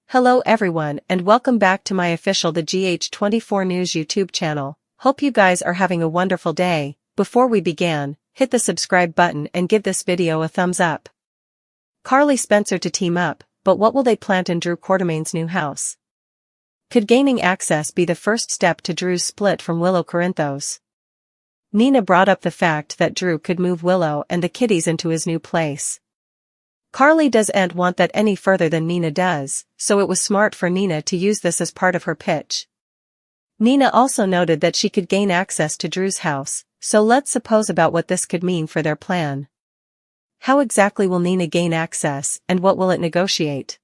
Hello everyone and welcome back to my official The GH24 News YouTube channel. Hope you guys are having a wonderful day. Before we begin, hit the subscribe button and give this video a thumbs up. Carly Spencer to team up, but what will they plant in Drew Quartermaine's new house? Could gaining access be the first step to Drew's split from Willow Corinthos? Nina brought up the fact that Drew could move Willow and the kiddies into his new place. Carly doesn't want that any further than Nina does, so it was smart for Nina to use this as part of her pitch. Nina also noted that she could gain access to Drew's house, so let's suppose about what this could mean for their plan. How exactly will Nina gain access, and what will it negotiate?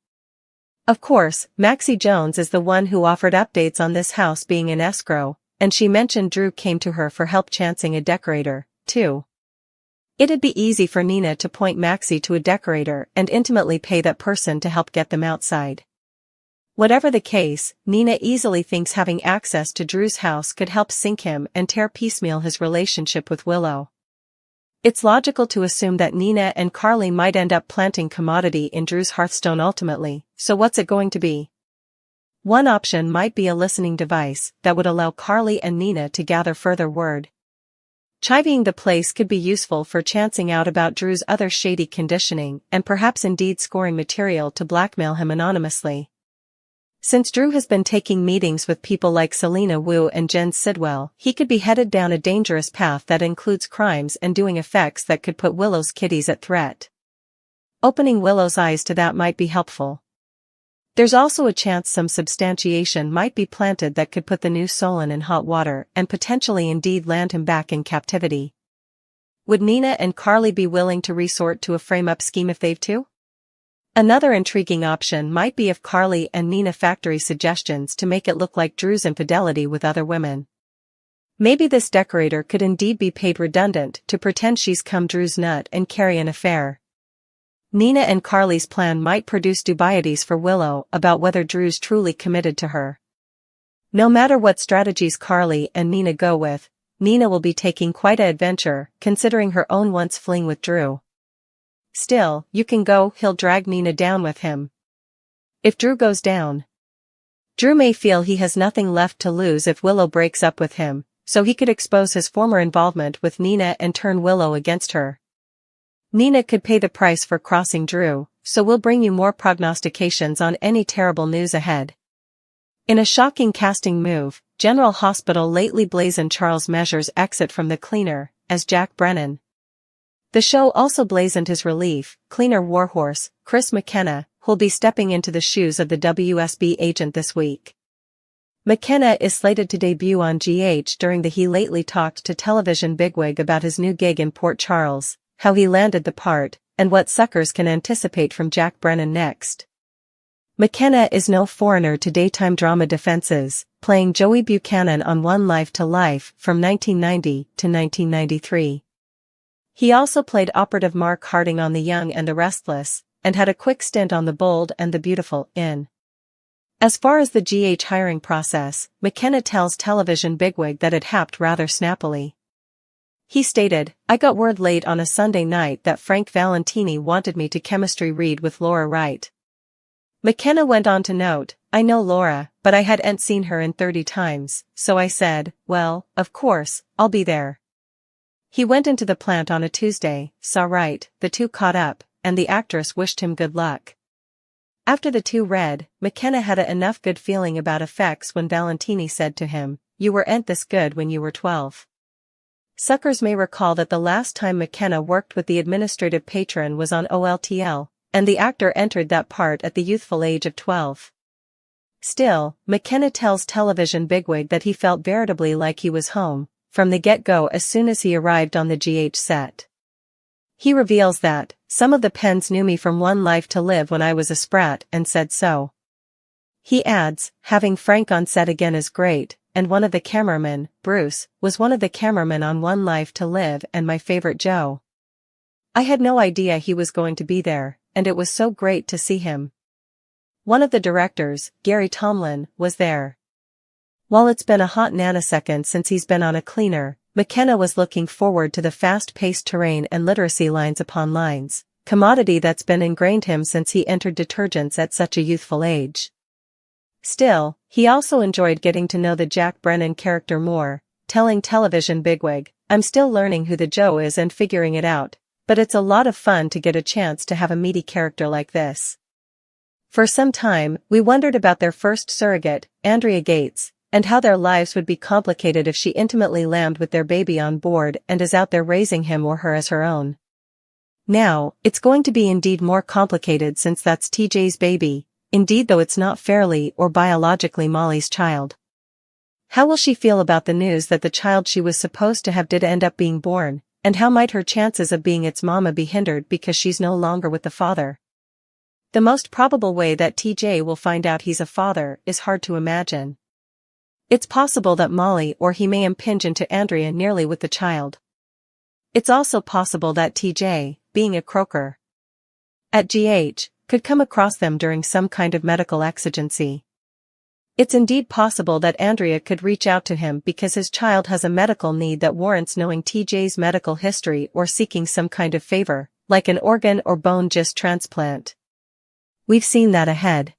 Of course, Maxie Jones is the one who offered updates on this house being in escrow, and she mentioned Drew came to her for help chancing a decorator, too. It'd be easy for Nina to point Maxie to a decorator and intimately pay that person to help get them outside. Whatever the case, Nina easily thinks having access to Drew's house could help sink him and tear piecemeal his relationship with Willow. It's logical to assume that Nina and Carly might end up planting commodity in Drew's hearthstone ultimately, so what's it going to be? One option might be a listening device that would allow Carly and Nina to gather further word. Chivying the place could be useful for chancing out about Drew's other shady conditioning and perhaps indeed scoring material to blackmail him anonymously. Since Drew has been taking meetings with people like Selena Wu and Jen Sidwell, he could be headed down a dangerous path that includes crimes and doing effects that could put Willow's kiddies at threat. Opening Willow's eyes to that might be helpful. There's also a chance some substantiation might be planted that could put the new Solon in hot water and potentially indeed land him back in captivity. Would Nina and Carly be willing to resort to a frame-up scheme if they've to? Another intriguing option might be if Carly and Nina factory suggestions to make it look like Drew's infidelity with other women. Maybe this decorator could indeed be paid redundant to pretend she's come Drew's nut and carry an affair. Nina and Carly's plan might produce dubieties for Willow about whether Drew's truly committed to her. No matter what strategies Carly and Nina go with, Nina will be taking quite an adventure, considering her own once fling with Drew. Still, you can go, he'll drag Nina down with him. If Drew goes down, Drew may feel he has nothing left to lose if Willow breaks up with him, so he could expose his former involvement with Nina and turn Willow against her. Nina could pay the price for crossing Drew, so we'll bring you more prognostications on any terrible news ahead. In a shocking casting move, General Hospital lately blazoned Charles Measure's exit from The Cleaner as Jack Brennan. The show also blazoned his relief, Cleaner warhorse, Chris McKenna, who'll be stepping into the shoes of the WSB agent this week. McKenna is slated to debut on GH during the He lately talked to television bigwig about his new gig in Port Charles, how he landed the part, and what suckers can anticipate from Jack Brennan next. McKenna is no foreigner to daytime drama defenses, playing Joey Buchanan on One Life to Life from 1990 to 1993. He also played operative Mark Harding on The Young and the Restless, and had a quick stint on The Bold and the Beautiful in. As far as the GH hiring process, McKenna tells television bigwig that it happened rather snappily. He stated, "I got word late on a Sunday night that Frank Valentini wanted me to chemistry read with Laura Wright." McKenna went on to note, "I know Laura, but I hadn't seen her in 30 times, so I said, well, of course, I'll be there." He went into the plant on a Tuesday, saw Wright, the two caught up, and the actress wished him good luck. After the two read, McKenna had enough good feeling about effects when Valentini said to him, "You weren't this good when you were 12. Suckers may recall that the last time McKenna worked with the administrative patron was on OLTL, and the actor entered that part at the youthful age of 12. Still, McKenna tells television bigwig that he felt veritably like he was home, from the get-go as soon as he arrived on the GH set. He reveals that, "Some of the Pens knew me from One Life to Live when I was a sprat and said so." He adds, "Having Frank on set again is great, and one of the cameramen, Bruce, was one of the cameramen on One Life to Live and my favorite Joe. I had no idea he was going to be there, and it was so great to see him." One of the directors, Gary Tomlin, was there. While it's been a hot nanosecond since he's been on a Cleaner, McKenna was looking forward to the fast-paced terrain and literacy lines upon lines, commodity that's been ingrained him since he entered detergents at such a youthful age. Still, he also enjoyed getting to know the Jack Brennan character more, telling television bigwig, "I'm still learning who the Joe is and figuring it out, but it's a lot of fun to get a chance to have a meaty character like this." For some time, we wondered about their first surrogate, Andrea Gates, and how their lives would be complicated if she intimately lammed with their baby on board and is out there raising him or her as her own. Now, it's going to be indeed more complicated since that's TJ's baby, indeed though it's not fairly or biologically Molly's child. How will she feel about the news that the child she was supposed to have did end up being born, and how might her chances of being its mama be hindered because she's no longer with the father? The most probable way that TJ will find out he's a father is hard to imagine. It's possible that Molly or he may impinge into Andrea nearly with the child. It's also possible that TJ, being a croaker at GH, could come across them during some kind of medical exigency. It's indeed possible that Andrea could reach out to him because his child has a medical need that warrants knowing TJ's medical history or seeking some kind of favor, like an organ or bone just transplant. We've seen that ahead.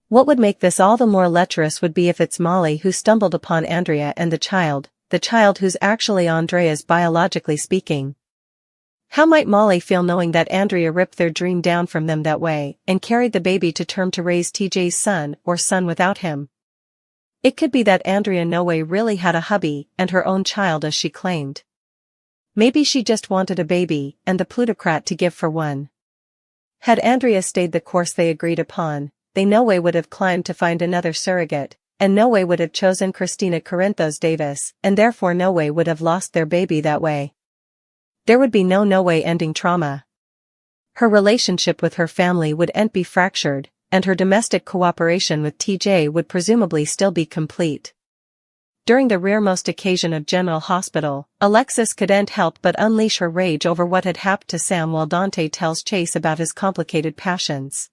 What would make this all the more lecherous would be if it's Molly who stumbled upon Andrea and the child who's actually Andrea's biologically speaking. How might Molly feel knowing that Andrea ripped their dream down from them that way and carried the baby to term to raise TJ's son without him? It could be that Andrea no way really had a hubby and her own child as she claimed. Maybe she just wanted a baby and the plutocrat to give for one. Had Andrea stayed the course they agreed upon, they no way would have climbed to find another surrogate, and no way would have chosen Christina Corinthos Davis, and therefore no way would have lost their baby that way. There would be no way ending trauma. Her relationship with her family would be fractured, and her domestic cooperation with TJ would presumably still be complete. During the rearmost occasion of General Hospital, Alexis couldn't help but unleash her rage over what had happened to Sam while Dante tells Chase about his complicated passions.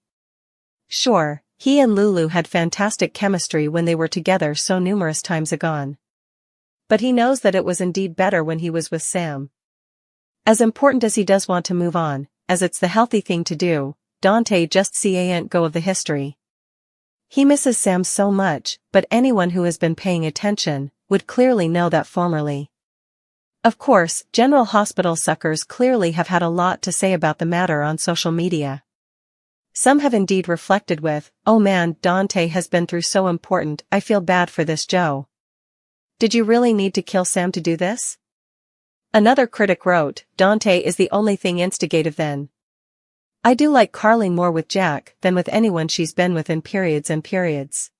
Sure, he and Lulu had fantastic chemistry when they were together so numerous times agone. But he knows that it was indeed better when he was with Sam. As important as he does want to move on, as it's the healthy thing to do, Dante just can't go of the history. He misses Sam so much, but anyone who has been paying attention would clearly know that formerly. Of course, General Hospital suckers clearly have had a lot to say about the matter on social media. Some have indeed reflected with, "Oh man, Dante has been through so important, I feel bad for this Joe. Did you really need to kill Sam to do this?" Another critic wrote, "Dante is the only thing instigative then. I do like Carly more with Jack than with anyone she's been with in periods and periods.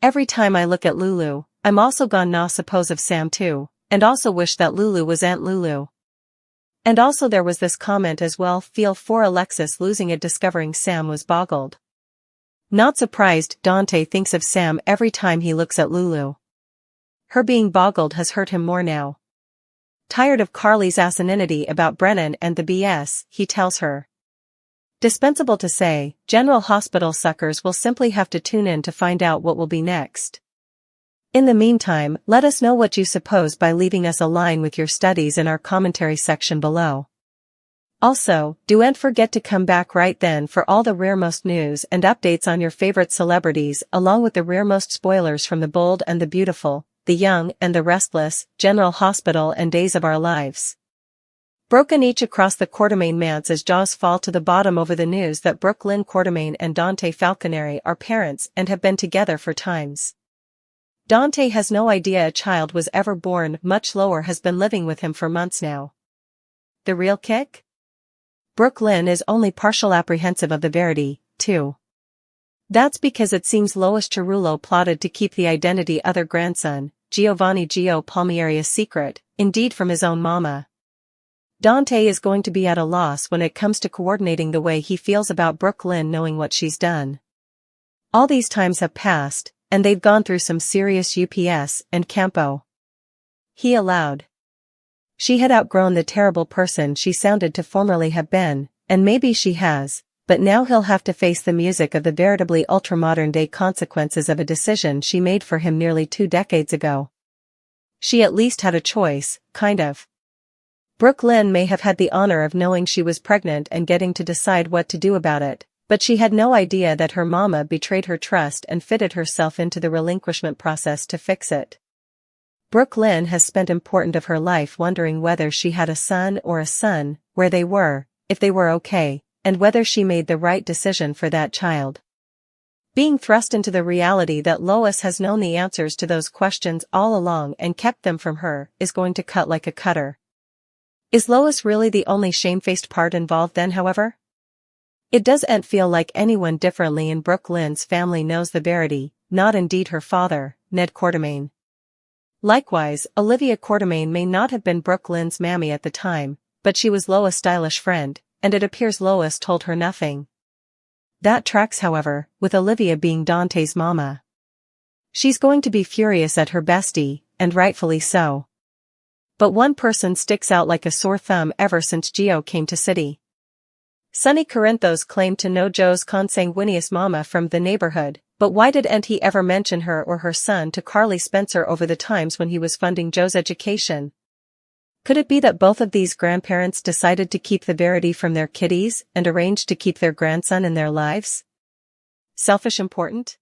Every time I look at Lulu, I'm also gone nah suppose of Sam too, and also wish that Lulu was Aunt Lulu." And also there was this comment as well, "Feel for Alexis losing it discovering Sam was boggled. Not surprised Dante thinks of Sam every time he looks at Lulu. Her being boggled has hurt him more now. Tired of Carly's asininity about Brennan and the BS, he tells her. Dispensable to say, General Hospital suckers will simply have to tune in to find out what will be next. In the meantime, let us know what you suppose by leaving us a line with your studies in our commentary section below. Also, don't forget to come back right then for all the rearmost news and updates on your favorite celebrities along with the rearmost spoilers from The Bold and the Beautiful, The Young and the Restless, General Hospital and Days of Our Lives. Broken each across the Quartermaine manse as jaws fall to the bottom over the news that Brooke Lynn Quartermaine and Dante Falconeri are parents and have been together for times. Dante has no idea a child was ever born, much lower has been living with him for months now. The real kick? Brooke Lynn is only partial apprehensive of the verity, too. That's because it seems Lois Cerullo plotted to keep the identity other grandson, Giovanni Gio Palmieri, a secret, indeed from his own mama. Dante is going to be at a loss when it comes to coordinating the way he feels about Brooke Lynn knowing what she's done. All these times have passed, and they've gone through some serious UPS and Campo. He allowed. She had outgrown the terrible person she sounded to formerly have been, and maybe she has, but now he'll have to face the music of the veritably ultra-modern-day consequences of a decision she made for him nearly 2 decades ago. She at least had a choice, kind of. Brooke Lynn may have had the honor of knowing she was pregnant and getting to decide what to do about it, but she had no idea that her mama betrayed her trust and fitted herself into the relinquishment process to fix it. Brooke Lynn has spent important of her life wondering whether she had a son or a son, where they were, if they were okay, and whether she made the right decision for that child. Being thrust into the reality that Lois has known the answers to those questions all along and kept them from her is going to cut like a cutter. Is Lois really the only shamefaced part involved then, however? It doesn't feel like anyone differently in Brooke Lynn's family knows the verity, not indeed her father, Ned Quartermaine. Likewise, Olivia Quartermaine may not have been Brooke Lynn's mammy at the time, but she was Lois' stylish friend, and it appears Lois told her nothing. That tracks, however, with Olivia being Dante's mama. She's going to be furious at her bestie, and rightfully so. But one person sticks out like a sore thumb ever since Gio came to city. Sonny Corinthos claimed to know Joe's consanguineous mama from the neighborhood, but why didn't he ever mention her or her son to Carly Spencer over the times when he was funding Joe's education? Could it be that both of these grandparents decided to keep the verity from their kiddies and arranged to keep their grandson in their lives? Selfish important?